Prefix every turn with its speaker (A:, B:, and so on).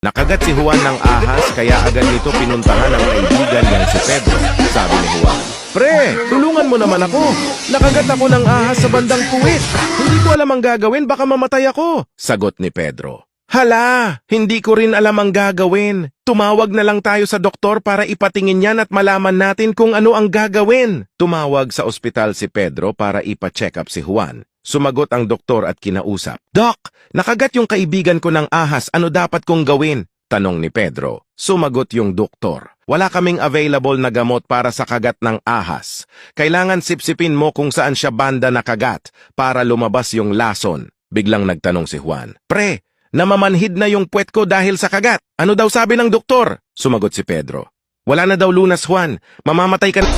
A: Nakagat si Juan ng ahas kaya agad nito pinuntahan ang kaibigan niyang si Pedro. Sabi ni Juan, "Pre, tulungan mo naman ako. Nakagat ako ng ahas sa bandang puwit. Hindi ko alam ang gagawin, baka mamatay ako." Sagot ni Pedro, "Hala, hindi ko rin alam ang gagawin. Tumawag na lang tayo sa doktor para ipatingin yan at malaman natin kung ano ang gagawin." Tumawag sa ospital si Pedro para ipa-check up si Juan. Sumagot ang doktor at kinausap, "Doc, nakagat yung kaibigan ko ng ahas, ano dapat kong gawin?" Tanong ni Pedro. Sumagot yung doktor, "Wala kaming available na gamot para sa kagat ng ahas. Kailangan sipsipin mo kung saan siya banda nakagat para lumabas yung lason." Biglang nagtanong si Juan, "Pre, namamanhid na yung puwet ko dahil sa kagat. Ano daw sabi ng doktor?" Sumagot si Pedro, "Wala na daw lunas, Juan. Mamamatay ka na."